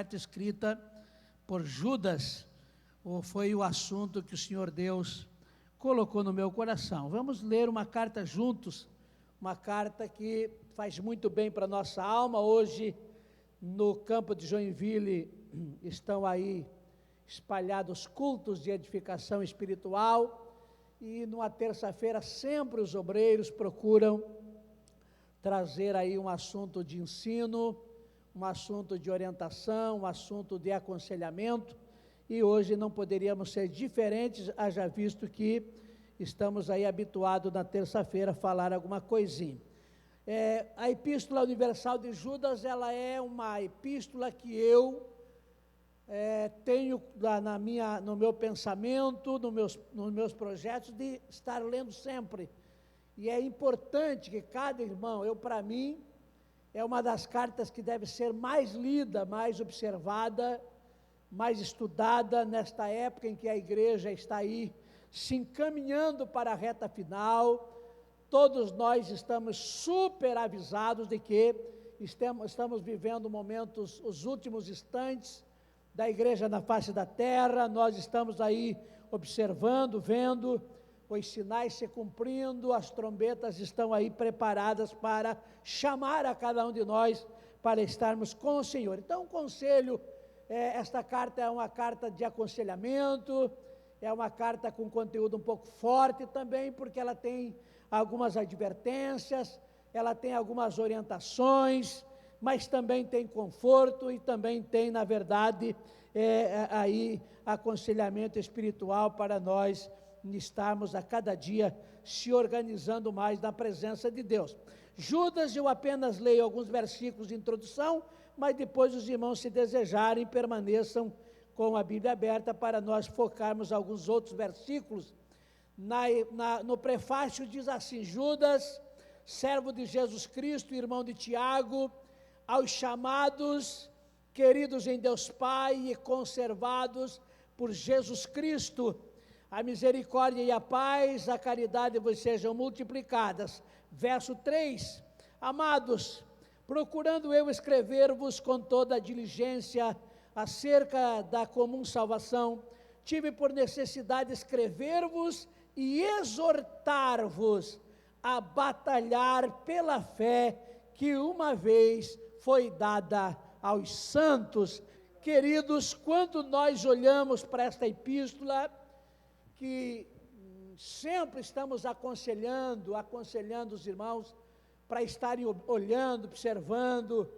carta escrita por Judas, foi o assunto que o Senhor Deus colocou no meu coração. Vamos ler uma carta juntos, uma carta que faz muito bem para a nossa alma. Hoje, no campo de Joinville, estão aí espalhados cultos de edificação espiritual, e numa terça-feira sempre os obreiros procuram trazer aí um assunto de ensino, um assunto de orientação, um assunto de aconselhamento, e hoje não poderíamos ser diferentes, haja visto que estamos aí habituados na terça-feira a falar alguma coisinha. A Epístola Universal de Judas, ela é uma epístola que eu tenho no meu pensamento, nos meus projetos, de estar lendo sempre, e é importante que cada irmão, para mim, é uma das cartas que deve ser mais lida, mais observada, mais estudada nesta época em que a igreja está aí se encaminhando para a reta final. Todos nós estamos super avisados de que estamos vivendo momentos, os últimos instantes da igreja na face da terra. Nós estamos aí observando, vendo os sinais se cumprindo, as trombetas estão aí preparadas para chamar a cada um de nós para estarmos com o Senhor. Então, o conselho, esta carta é uma carta de aconselhamento, é uma carta com conteúdo um pouco forte também, porque ela tem algumas advertências, ela tem algumas orientações, mas também tem conforto e também tem, na verdade, aí aconselhamento espiritual para nós estarmos a cada dia se organizando mais na presença de Deus. Judas, eu apenas leio alguns versículos de introdução, mas depois os irmãos, se desejarem, permaneçam com a Bíblia aberta para nós focarmos alguns outros versículos. No prefácio diz assim: Judas, servo de Jesus Cristo, irmão de Tiago, aos chamados, queridos em Deus Pai e conservados por Jesus Cristo, a misericórdia e a paz, a caridade vos sejam multiplicadas. Verso 3, amados, procurando eu escrever-vos com toda a diligência acerca da comum salvação, tive por necessidade escrever-vos e exortar-vos a batalhar pela fé que uma vez foi dada aos santos. Queridos, quando nós olhamos para esta epístola, que sempre estamos aconselhando os irmãos para estarem olhando, observando,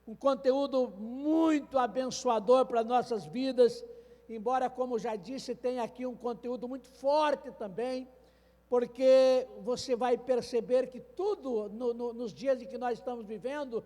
um conteúdo muito abençoador para nossas vidas, embora, como já disse, tenha aqui um conteúdo muito forte também, porque você vai perceber que tudo, nos dias em que nós estamos vivendo,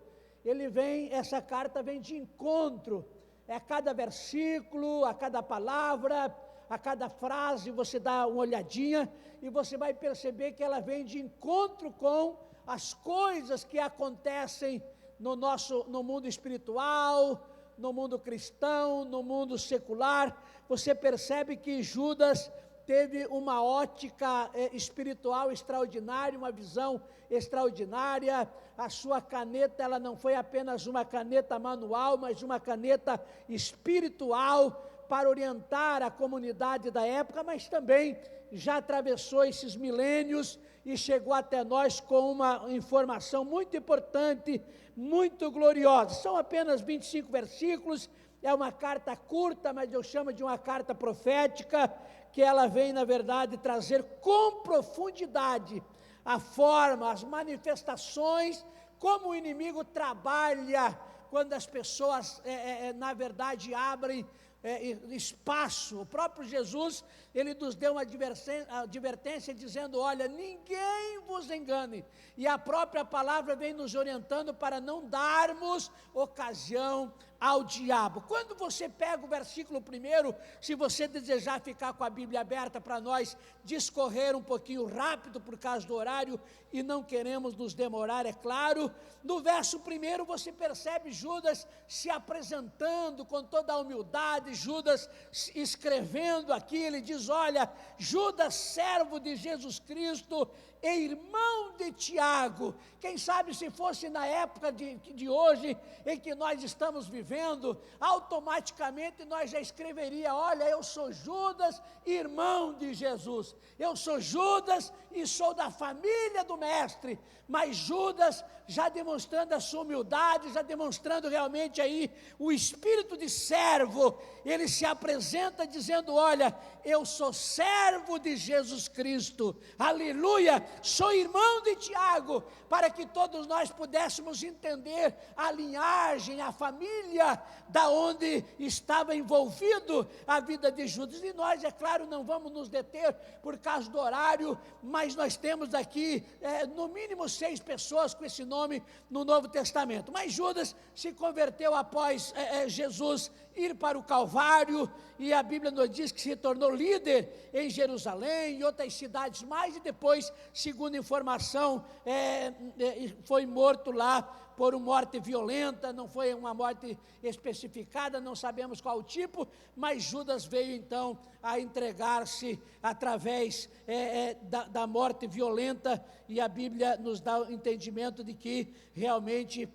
essa carta vem de encontro, a cada versículo, a cada palavra, a cada frase, você dá uma olhadinha, e você vai perceber que ela vem de encontro com as coisas que acontecem no mundo espiritual, no mundo cristão, no mundo secular. Você percebe que Judas teve uma ótica espiritual extraordinária, uma visão extraordinária. A sua caneta, ela não foi apenas uma caneta manual, mas uma caneta espiritual para orientar a comunidade da época, mas também já atravessou esses milênios e chegou até nós com uma informação muito importante, muito gloriosa. São apenas 25 versículos, é uma carta curta, mas eu chamo de uma carta profética, que ela vem, na verdade, trazer com profundidade a forma, as manifestações, como o inimigo trabalha quando as pessoas, na verdade, abrem espaço. O próprio Jesus, ele nos deu uma advertência dizendo: olha, ninguém vos engane, e a própria palavra vem nos orientando para não darmos ocasião ao diabo. Quando você pega o versículo 1, se você desejar ficar com a Bíblia aberta para nós discorrer um pouquinho rápido por causa do horário, e não queremos nos demorar, é claro, no verso 1 você percebe Judas se apresentando com toda a humildade, Judas escrevendo aqui, ele diz: olha, Judas, servo de Jesus Cristo e irmão de Tiago. Quem sabe se fosse na época de hoje, em que nós estamos vivendo, vivendo, automaticamente nós já escreveria: olha, eu sou Judas, irmão de Jesus, eu sou Judas e sou da família do mestre. Mas Judas, já demonstrando a sua humildade, já demonstrando realmente aí o espírito de servo, ele se apresenta dizendo: olha, eu sou servo de Jesus Cristo, aleluia, sou irmão de Tiago, para que todos nós pudéssemos entender a linhagem, a família, da onde estava envolvido a vida de Judas. E nós, é claro, não vamos nos deter por causa do horário, mas nós temos aqui, no mínimo 6 pessoas com esse nome no Novo Testamento. Mas Judas se converteu após Jesus ir para o Calvário, e a Bíblia nos diz que se tornou líder em Jerusalém e outras cidades mais, e depois, segundo informação, foi morto lá por uma morte violenta. Não foi uma morte especificada, não sabemos qual o tipo, mas Judas veio então a entregar-se através da morte violenta, e a Bíblia nos dá o entendimento de que realmente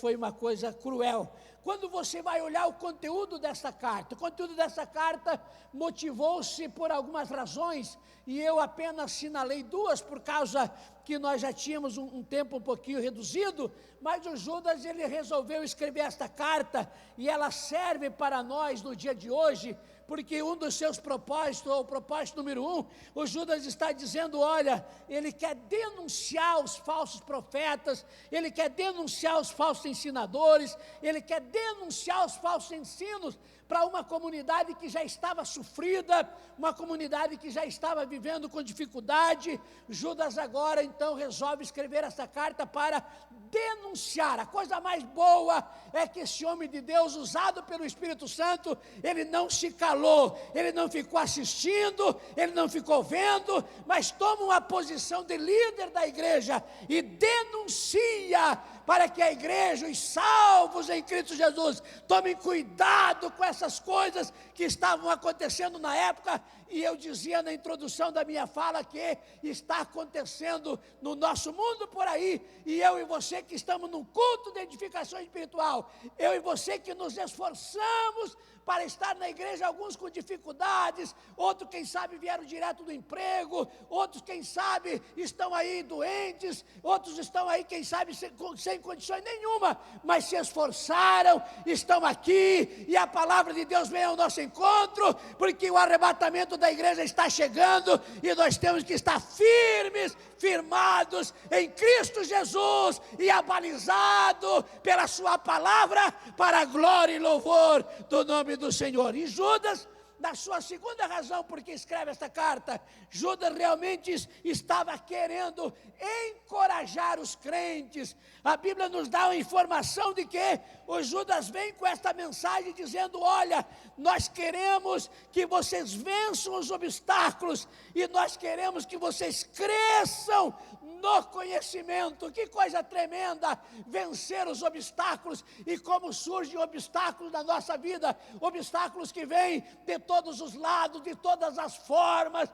foi uma coisa cruel. Quando você vai olhar o conteúdo dessa carta, o conteúdo dessa carta motivou-se por algumas razões, e eu apenas sinalei 2, por causa que nós já tínhamos um tempo um pouquinho reduzido, mas o Judas, ele resolveu escrever esta carta, e ela serve para nós no dia de hoje, porque um dos seus propósitos, ou o propósito número 1, o Judas está dizendo: olha, ele quer denunciar os falsos profetas, ele quer denunciar os falsos ensinadores, ele quer denunciar os falsos ensinos para uma comunidade que já estava sofrida, uma comunidade que já estava vivendo com dificuldade. Judas agora então resolve escrever essa carta para denunciar. A coisa mais boa é que esse homem de Deus, usado pelo Espírito Santo, ele não se calou, ele não ficou assistindo, ele não ficou vendo, mas toma uma posição de líder da igreja e denuncia para que a igreja, os salvos em Cristo Jesus, tomem cuidado com essas coisas que estavam acontecendo na época. E eu dizia na introdução da minha fala que está acontecendo no nosso mundo por aí, e eu e você que estamos num culto de edificação espiritual, eu e você que nos esforçamos para estar na igreja, alguns com dificuldades, outros quem sabe vieram direto do emprego, outros quem sabe estão aí doentes, outros estão aí quem sabe sem condições nenhuma, mas se esforçaram, estão aqui, e a palavra de Deus vem ao nosso encontro, porque o arrebatamento da igreja está chegando, e nós temos que estar firmados em Cristo Jesus, e abalizado pela sua palavra, para a glória e louvor do nome do Senhor. E Judas, na sua segunda razão por que escreve esta carta, Judas realmente estava querendo encorajar os crentes. A Bíblia nos dá a informação de que o Judas vem com esta mensagem dizendo: olha, nós queremos que vocês vençam os obstáculos, e nós queremos que vocês cresçam no conhecimento. Que coisa tremenda, vencer os obstáculos. E como surgem obstáculos na nossa vida, obstáculos que vêm de todos os lados, de todas as formas,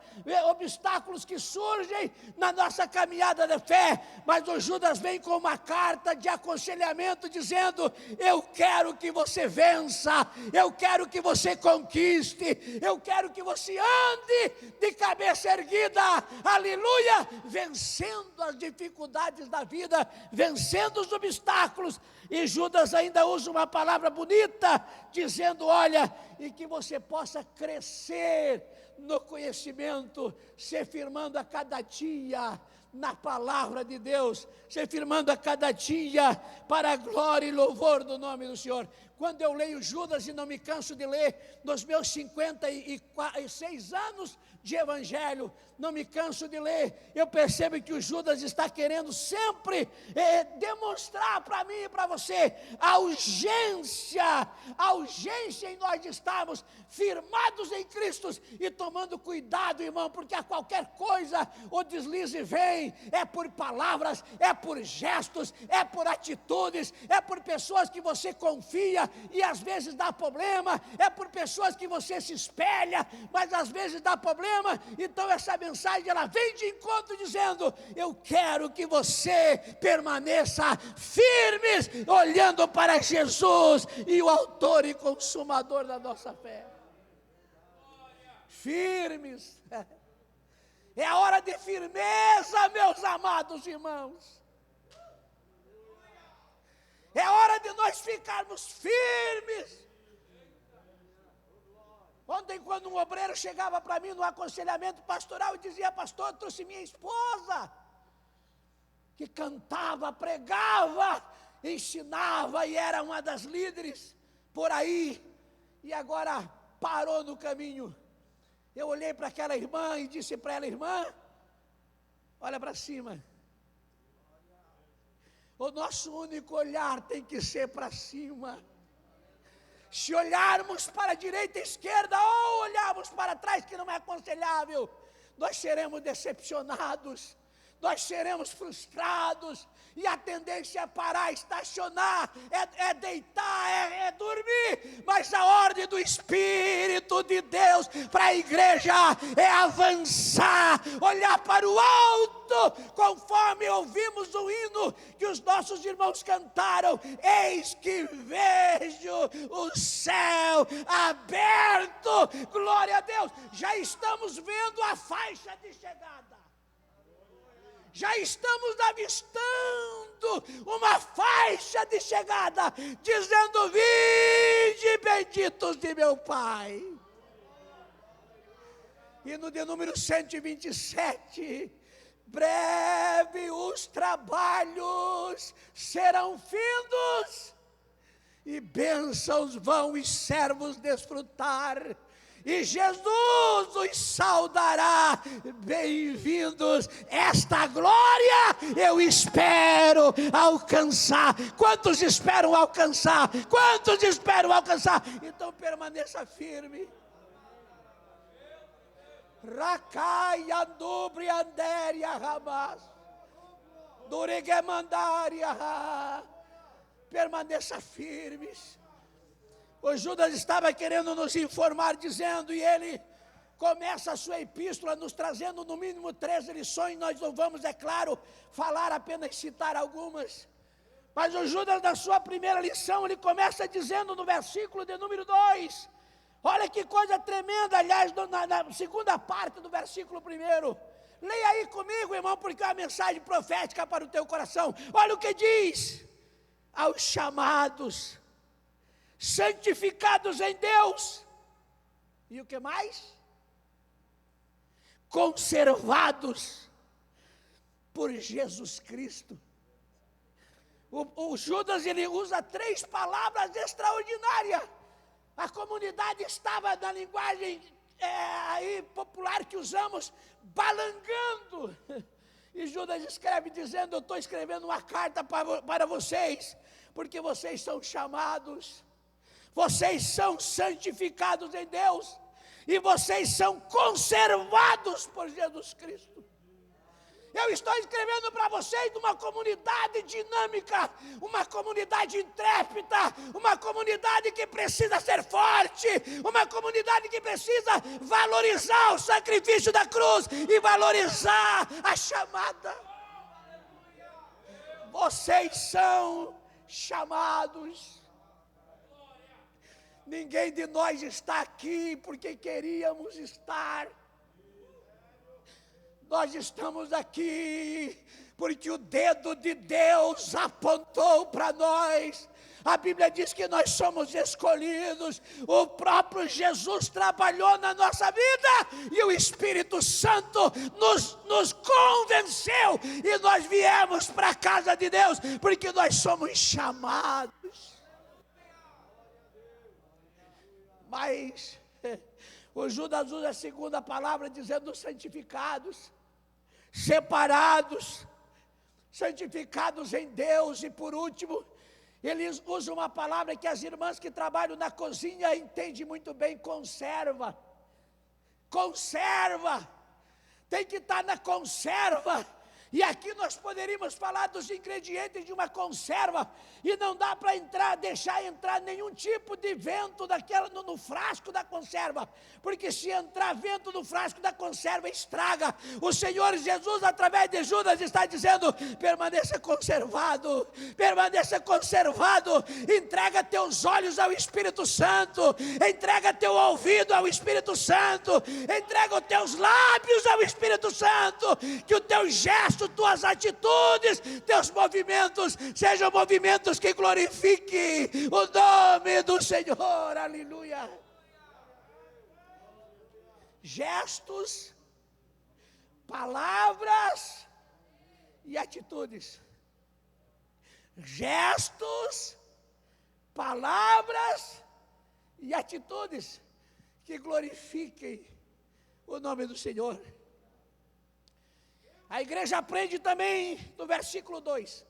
obstáculos que surgem na nossa caminhada de fé, mas o Judas vem com uma carta de aconselhamento dizendo: eu quero que você vença, eu quero que você conquiste, eu quero que você ande de cabeça erguida, aleluia, vencendo as dificuldades da vida, vencendo os obstáculos. E Judas ainda usa uma palavra bonita, dizendo: olha, e que você possa crescer no conhecimento, se firmando a cada dia na palavra de Deus, se firmando a cada dia para a glória e louvor do nome do Senhor. Quando eu leio Judas, e não me canso de ler, nos meus 56 anos de evangelho, não me canso de ler, eu percebo que o Judas está querendo sempre demonstrar para mim e para você a urgência em nós estarmos firmados em Cristo e tomando cuidado, irmão, porque a qualquer coisa o deslize vem, é por palavras, é por gestos, é por atitudes, é por pessoas que você confia e às vezes dá problema, é por pessoas que você se espelha, mas às vezes dá problema. Então essa mensagem ela vem de encontro dizendo: eu quero que você permaneça firmes, olhando para Jesus e o autor e consumador da nossa fé. Firmes. É a hora de firmeza, meus amados irmãos. É hora de nós ficarmos firmes. Ontem, quando um obreiro chegava para mim no aconselhamento pastoral e dizia: pastor, eu trouxe minha esposa, que cantava, pregava, ensinava e era uma das líderes por aí, e agora parou no caminho. Eu olhei para aquela irmã e disse para ela: irmã, olha para cima. O nosso único olhar tem que ser para cima. Se olharmos para a direita e esquerda, ou olharmos para trás, que não é aconselhável, nós seremos decepcionados, nós seremos frustrados, e a tendência é parar, estacionar, é deitar, é dormir. Mas a ordem do Espírito de Deus para a igreja é avançar, olhar para o alto, conforme ouvimos o hino que os nossos irmãos cantaram: eis que vejo o céu aberto. Glória a Deus, já estamos vendo a faixa de chegada. Já estamos avistando uma faixa de chegada, dizendo: vinde benditos de meu Pai. E no de número 127, breve os trabalhos serão findos, e bênçãos vão os servos desfrutar. E Jesus os saudará: bem-vindos, esta glória eu espero alcançar. Quantos esperam alcançar? Quantos esperam alcançar? Então permaneça firme. Rakai andubri anderia ramas, duregemandaria. Permaneça firmes. O Judas estava querendo nos informar, dizendo, e ele começa a sua epístola nos trazendo no mínimo 13 lições. Nós não vamos, é claro, falar, apenas citar algumas. Mas o Judas, na sua primeira lição, ele começa dizendo no versículo de número 2, olha que coisa tremenda, aliás, na segunda parte do versículo 1. Leia aí comigo, irmão, porque é uma mensagem profética para o teu coração. Olha o que diz: aos chamados, santificados em Deus, e o que mais? Conservados por Jesus Cristo. O Judas, ele usa 3 palavras extraordinárias. A comunidade estava, na linguagem aí popular que usamos, balangando. E Judas escreve dizendo: eu estou escrevendo uma carta para vocês, porque vocês são chamados, vocês são santificados em Deus, e vocês são conservados por Jesus Cristo. Eu estou escrevendo para vocês de uma comunidade dinâmica, uma comunidade intrépida, uma comunidade que precisa ser forte, uma comunidade que precisa valorizar o sacrifício da cruz e valorizar a chamada. Vocês são chamados. Ninguém de nós está aqui porque queríamos estar. Nós estamos aqui porque o dedo de Deus apontou para nós. A Bíblia diz que nós somos escolhidos. O próprio Jesus trabalhou na nossa vida e o Espírito Santo nos convenceu, e nós viemos para a casa de Deus porque nós somos chamados. Mas o Judas usa a segunda palavra dizendo santificados, separados, santificados em Deus. E por último, eles usam uma palavra que as irmãs que trabalham na cozinha entendem muito bem: conserva. conserva, tem que estar na conserva. E aqui nós poderíamos falar dos ingredientes de uma conserva, e não dá para deixar entrar nenhum tipo de vento daquela no frasco da conserva, porque se entrar vento no frasco da conserva, estraga. O Senhor Jesus, através de Judas, está dizendo: permaneça conservado, entrega teus olhos ao Espírito Santo, entrega teu ouvido ao Espírito Santo, entrega os teus lábios ao Espírito Santo, que o teu gesto, tuas atitudes, teus movimentos sejam movimentos que glorifiquem o nome do Senhor. Aleluia. Gestos, palavras e atitudes. Gestos, palavras e atitudes que glorifiquem o nome do Senhor. A igreja aprende também no versículo 2,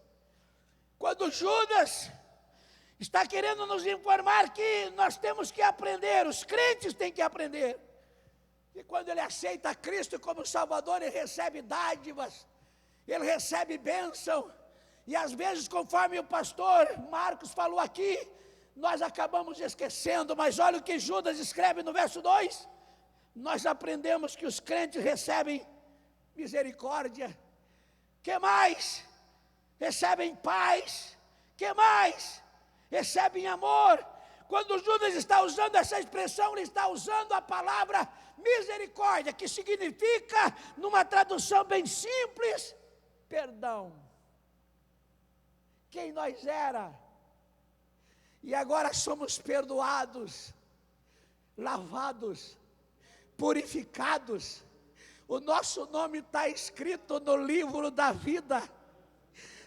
quando Judas está querendo nos informar que nós temos que aprender, os crentes têm que aprender, que quando ele aceita Cristo como Salvador, ele recebe dádivas, ele recebe bênção, e às vezes, conforme o pastor Marcos falou aqui, nós acabamos esquecendo, mas olha o que Judas escreve no verso 2, nós aprendemos que os crentes recebem misericórdia, que mais? Recebem paz, que mais? Recebem amor. Quando Judas está usando essa expressão, ele está usando a palavra misericórdia, que significa, numa tradução bem simples, perdão. Quem nós era, e agora somos perdoados, lavados, purificados. O nosso nome está escrito no livro da vida.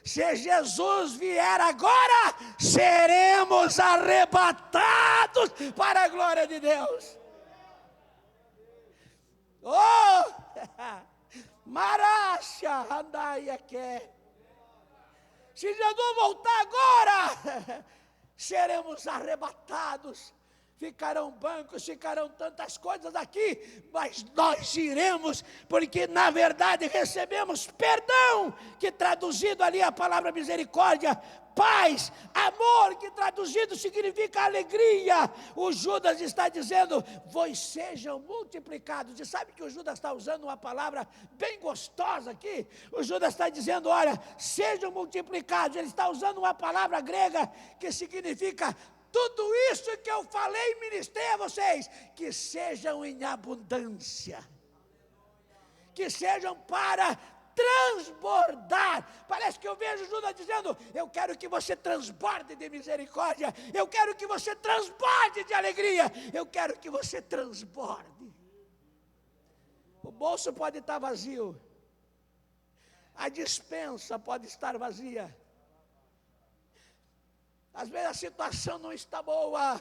Se Jesus vier agora, seremos arrebatados para a glória de Deus. Oh, Maracha, andai aqui. Se Jesus voltar agora, seremos arrebatados. Ficarão bancos, ficarão tantas coisas aqui, mas nós iremos, porque na verdade recebemos perdão, que traduzido ali a palavra misericórdia, paz, amor, que traduzido significa alegria. O Judas está dizendo: vós sejam multiplicados. E sabe que o Judas está usando uma palavra bem gostosa aqui? O Judas está dizendo: olha, sejam multiplicados. Ele está usando uma palavra grega que significa tudo isso que eu falei e ministrei a vocês, que sejam em abundância, que sejam para transbordar. Parece que eu vejo Judas dizendo: eu quero que você transborde de misericórdia, eu quero que você transborde de alegria, eu quero que você transborde. O bolso pode estar vazio, a despensa pode estar vazia, às vezes a situação não está boa,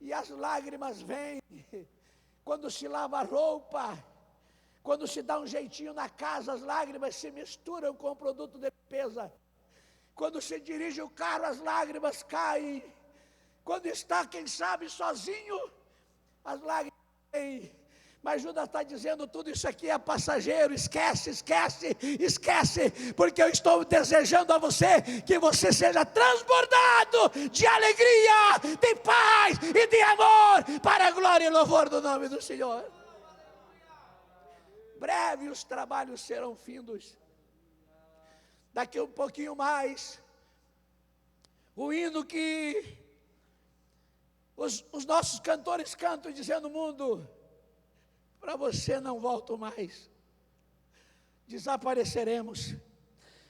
e as lágrimas vêm, quando se lava a roupa, quando se dá um jeitinho na casa, as lágrimas se misturam com o produto de limpeza, quando se dirige o carro, as lágrimas caem, quando está, quem sabe, sozinho, as lágrimas vêm. Mas Judas está dizendo: tudo isso aqui é passageiro, esquece, porque eu estou desejando a você que você seja transbordado de alegria, de paz e de amor, para a glória e louvor do nome do Senhor. Breve os trabalhos serão findos. Daqui um pouquinho mais, o hino que os nossos cantores cantam, dizendo: mundo, para você não volto mais, desapareceremos.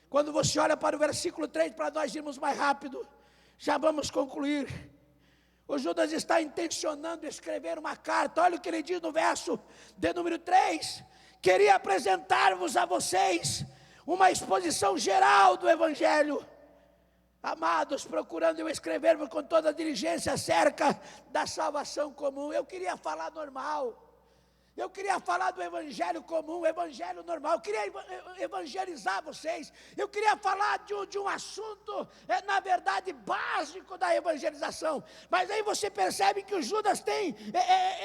Quando você olha para o versículo 3, para nós irmos mais rápido, já vamos concluir. O Judas está intencionando escrever uma carta. Olha o que ele diz no verso de número 3: queria apresentar-vos a vocês uma exposição geral do Evangelho. Amados, procurando eu escrever-vos com toda a diligência acerca da salvação comum. Eu queria falar normal, Eu queria falar do evangelho comum, o evangelho normal. Eu queria evangelizar vocês. Eu queria falar de um assunto, na verdade, básico da evangelização. Mas aí você percebe que o Judas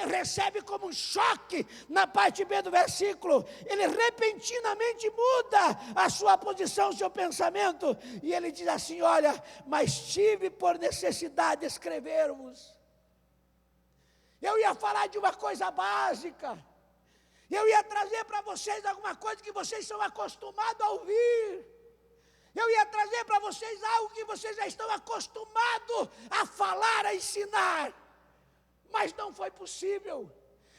recebe como um choque na parte B do versículo. Ele repentinamente muda a sua posição, o seu pensamento. E ele diz assim: olha, mas tive por necessidade de escrever-vos. Eu ia falar de uma coisa básica. Eu ia trazer para vocês alguma coisa que vocês são acostumados a ouvir. Eu ia trazer para vocês algo que vocês já estão acostumados a falar, a ensinar. Mas não foi possível.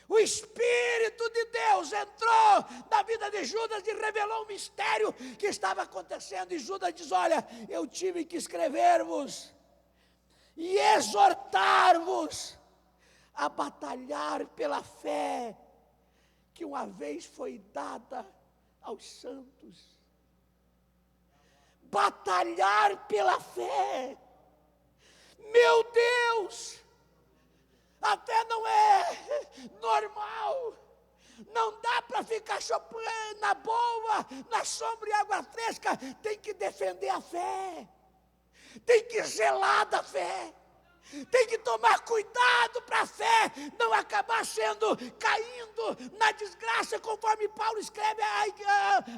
O Espírito de Deus entrou na vida de Judas e revelou um mistério que estava acontecendo. E Judas diz: olha, eu tive que escrever-vos e exortar-vos a batalhar pela fé que uma vez foi dada aos santos. Batalhar pela fé. Meu Deus! A fé não é normal. Não dá para ficar chopando na boa, na sombra e água fresca. Tem que defender a fé. Tem que zelar da fé. Tem que tomar cuidado para a fé não acabar caindo na desgraça, conforme Paulo escreve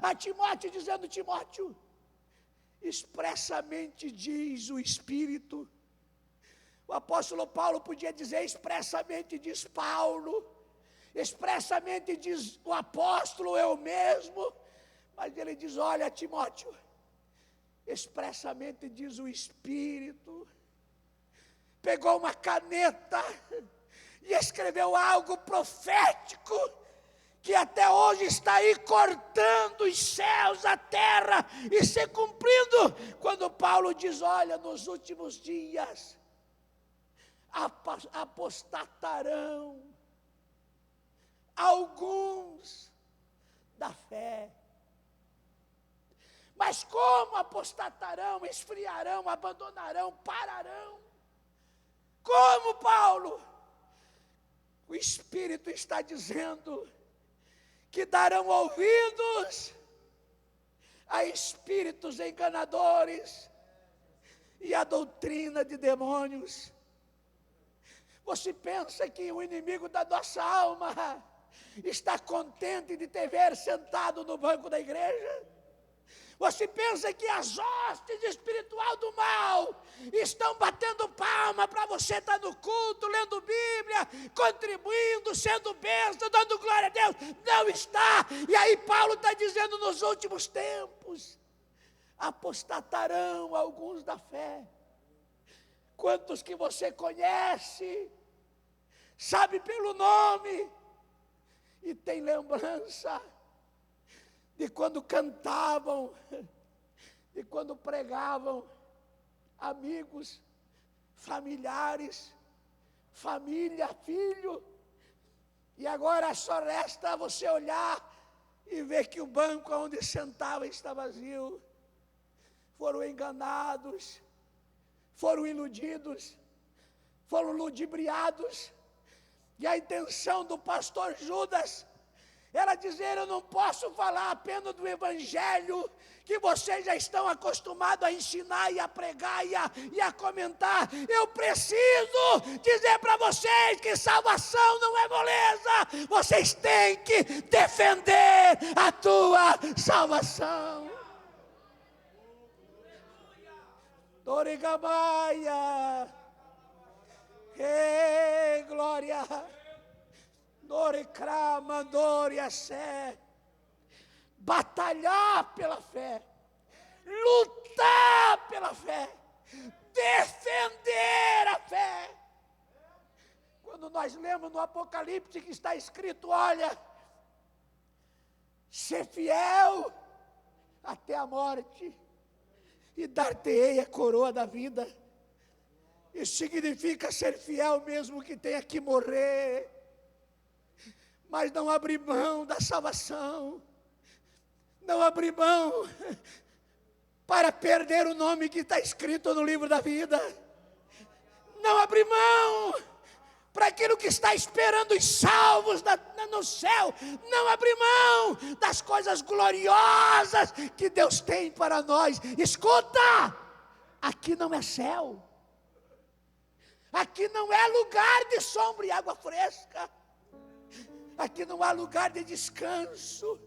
a Timóteo, dizendo: Timóteo, expressamente diz o Espírito. O apóstolo Paulo podia dizer expressamente diz Paulo, expressamente diz o apóstolo, eu mesmo, mas ele diz: olha, Timóteo, expressamente diz o Espírito. Pegou uma caneta e escreveu algo profético que até hoje está aí cortando os céus, a terra e se cumprindo, quando Paulo diz: olha, nos últimos dias apostatarão alguns da fé. Mas como apostatarão, esfriarão, abandonarão, pararão? Como, Paulo? O Espírito está dizendo que darão ouvidos a espíritos enganadores e a doutrina de demônios. Você pensa que o inimigo da nossa alma está contente de te ver sentado no banco da igreja? Você pensa que as hostes espiritual do mal estão batendo palma para você estar no culto, lendo Bíblia, contribuindo, sendo bênção, dando glória a Deus? Não está. E aí Paulo está dizendo: nos últimos tempos apostatarão alguns da fé. Quantos que você conhece, sabe pelo nome e tem lembrança de quando cantavam, de quando pregavam, amigos, familiares, família, filho, e agora só resta você olhar e ver que o banco onde sentava está vazio. Foram enganados, foram iludidos, foram ludibriados, e a intenção do pastor Judas era dizer: eu não posso falar apenas do evangelho que vocês já estão acostumados a ensinar e a pregar e a comentar. Eu preciso dizer para vocês que salvação não é moleza. Vocês têm que defender a tua salvação. Dorigabaia, glória. Batalhar pela fé, lutar pela fé, defender a fé. Quando nós lemos no Apocalipse que está escrito: olha, ser fiel até a morte e dar-te-ei a coroa da vida. Isso significa ser fiel mesmo que tenha que morrer, mas não abrir mão da salvação, não abrir mão para perder o nome que está escrito no livro da vida, não abrir mão para aquilo que está esperando os salvos no céu. Não abrir mão das coisas gloriosas que Deus tem para nós. Escuta, aqui não é céu, aqui não é lugar de sombra e água fresca, aqui não há lugar de descanso.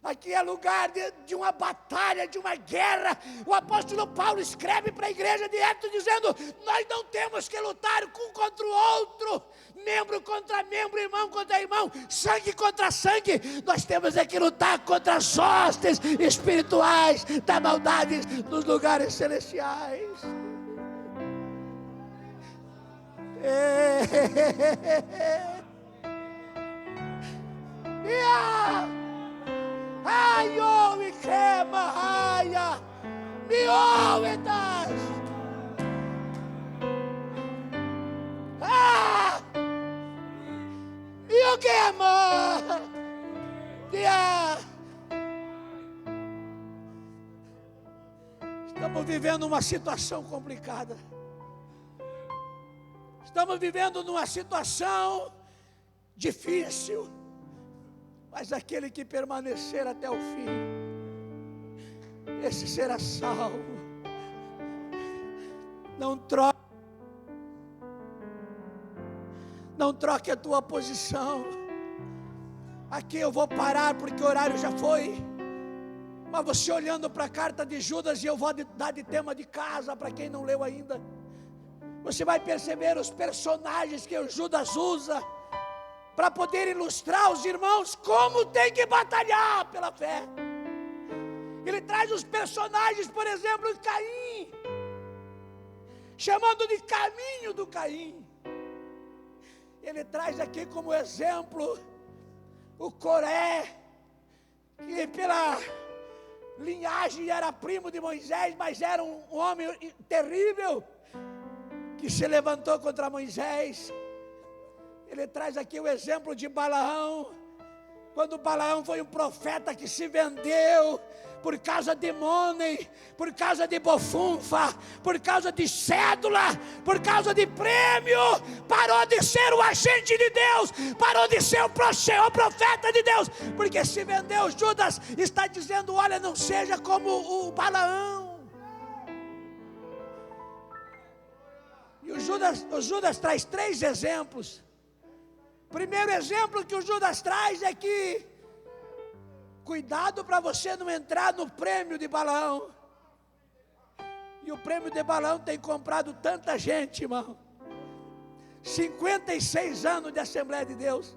Aqui é lugar de uma batalha, de uma guerra. O apóstolo Paulo escreve para a igreja de Éfeso dizendo: nós não temos que lutar um contra o outro, membro contra membro, irmão contra irmão, sangue contra sangue. Nós temos é que lutar contra as hostes espirituais da maldade nos lugares celestiais. Ai, oh, me queima, ai, me ouve, me queima, estamos vivendo uma situação complicada, estamos vivendo numa situação difícil, mas aquele que permanecer até o fim, esse será salvo. Não troque a tua posição. Aqui eu vou parar porque o horário já foi, mas você olhando para a carta de Judas, e eu vou dar de tema de casa para quem não leu ainda, você vai perceber os personagens que o Judas usa para poder ilustrar aos irmãos como tem que batalhar pela fé. Ele traz os personagens, por exemplo, Caim, chamando de caminho do Caim. Ele traz aqui como exemplo o Coré, que pela linhagem era primo de Moisés, mas era um homem terrível, que se levantou contra Moisés. Ele traz aqui o exemplo de Balaão, quando Balaão foi um profeta que se vendeu por causa de money, por causa de bofunfa, por causa de cédula, por causa de prêmio, parou de ser o agente de Deus, parou de ser o profeta de Deus, porque se vendeu. Judas está dizendo: olha, não seja como o Balaão. E o Judas traz 3 exemplos. Primeiro exemplo que o Judas traz é que cuidado para você não entrar no prêmio de Balaão. E o prêmio de Balaão tem comprado tanta gente, irmão. 56 anos de Assembleia de Deus.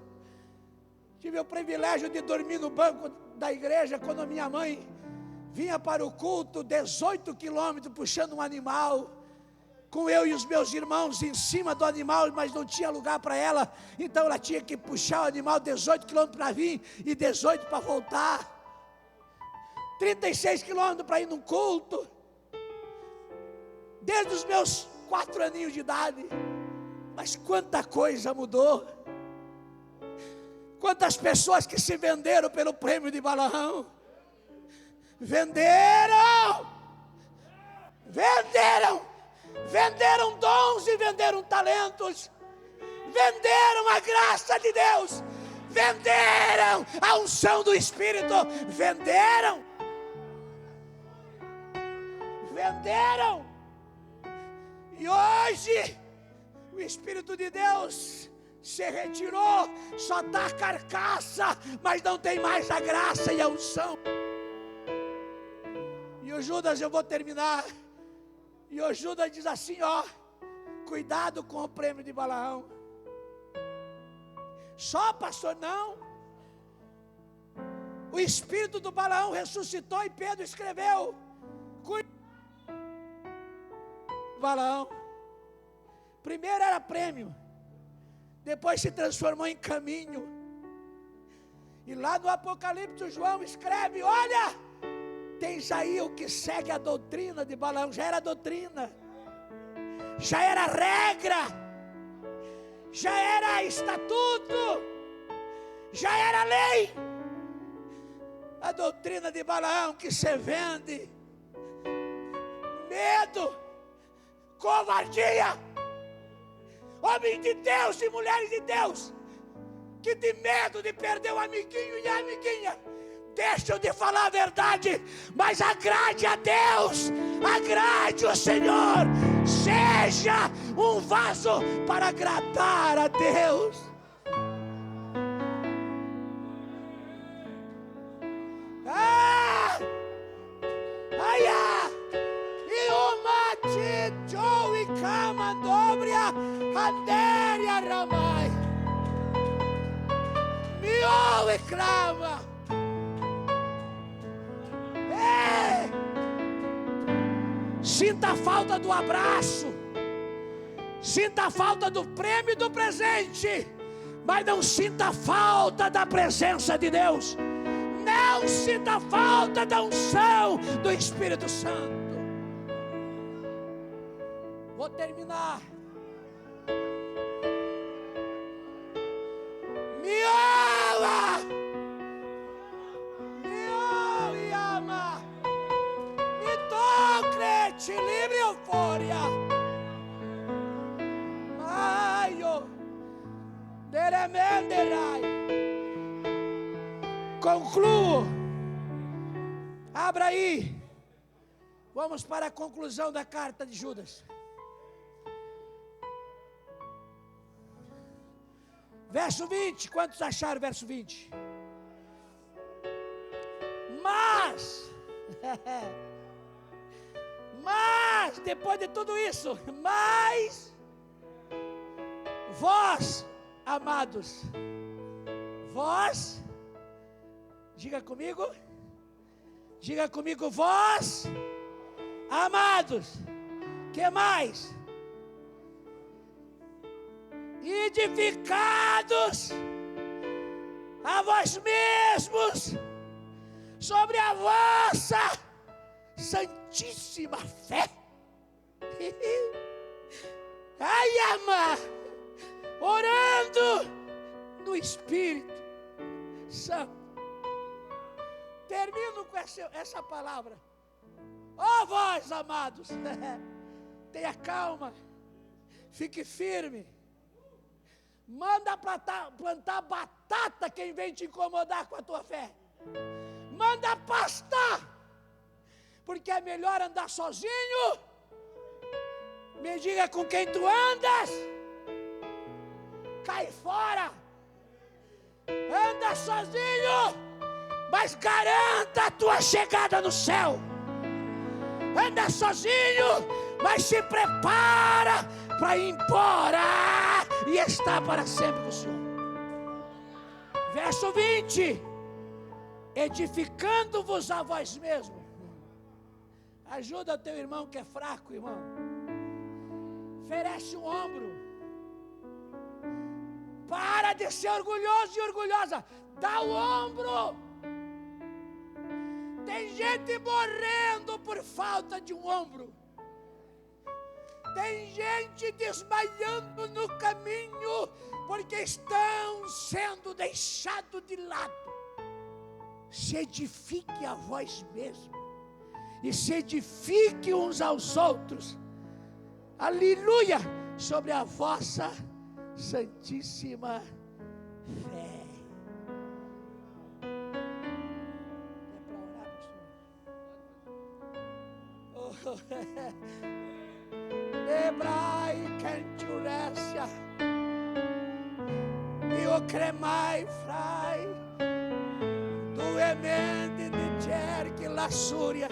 Tive o privilégio de dormir no banco da igreja quando a minha mãe vinha para o culto, 18 quilômetros puxando um animal, com eu e os meus irmãos em cima do animal, mas não tinha lugar para ela, então ela tinha que puxar o animal 18 quilômetros para vir e 18 para voltar, 36 quilômetros para ir num culto, desde os meus 4 aninhos de idade. Mas quanta coisa mudou, quantas pessoas que se venderam pelo prêmio de Balaão, venderam dons e venderam talentos, venderam a graça de Deus, venderam a unção do Espírito, venderam, e hoje o Espírito de Deus se retirou, só está a carcaça, mas não tem mais a graça e a unção. E o Judas, eu vou terminar, e o Judas diz assim, ó, cuidado com o prêmio de Balaão. Só, pastor, não. O espírito do Balaão ressuscitou e Pedro escreveu, cuidado com Balaão. Primeiro era prêmio, depois se transformou em caminho. E lá no Apocalipse, João escreve, olha, tens aí o que segue a doutrina de Balaão. Já era doutrina, já era regra, já era estatuto, já era lei. A doutrina de Balaão que se vende, medo, covardia. Homens de Deus e mulheres de Deus, que tem medo de perder o amiguinho e a amiguinha, deixam de falar a verdade, mas agrade a Deus, agrade o Senhor, seja um vaso para agradar a Deus. E uma tijou e camandobria, Andéria Ramai, miou e clama. Sinta a falta do abraço, sinta a falta do prêmio e do presente, mas não sinta a falta da presença de Deus. Não sinta a falta da unção do Espírito Santo. Vou terminar. Me ama, me ama, me toque, te livre euforia. Maio, deremenderai. Concluo. Abra aí. Vamos para a conclusão da carta de Judas. Verso 20. Quantos acharam o verso 20? Mas, depois de tudo isso, vós, amados, vós, diga comigo, vós, amados, que mais? Edificados a vós mesmos sobre a vossa santíssima fé. Ai, ama, orando no Espírito Santo. Termino com essa palavra. Ó vós, amados, tenha calma, fique firme. Manda plantar batata quem vem te incomodar com a tua fé. Manda pastar, porque é melhor andar sozinho. Me diga com quem tu andas. Cai fora. Anda sozinho, mas garanta a tua chegada no céu. Anda sozinho, mas se prepara para ir embora e estar para sempre com o Senhor. Verso 20. Edificando-vos a vós mesmos. Ajuda teu irmão que é fraco, irmão. Oferece um ombro. Para de ser orgulhoso e orgulhosa. Dá o ombro. Tem gente morrendo por falta de um ombro. Tem gente desmaiando no caminho porque estão sendo deixados de lado. Se edifique a vós mesmos e se edifique uns aos outros. Aleluia! Sobre a vossa santíssima fé. É para orar, pastor? Ebrai cantulécia e o cremai frai do emende de Jerque Lassúria.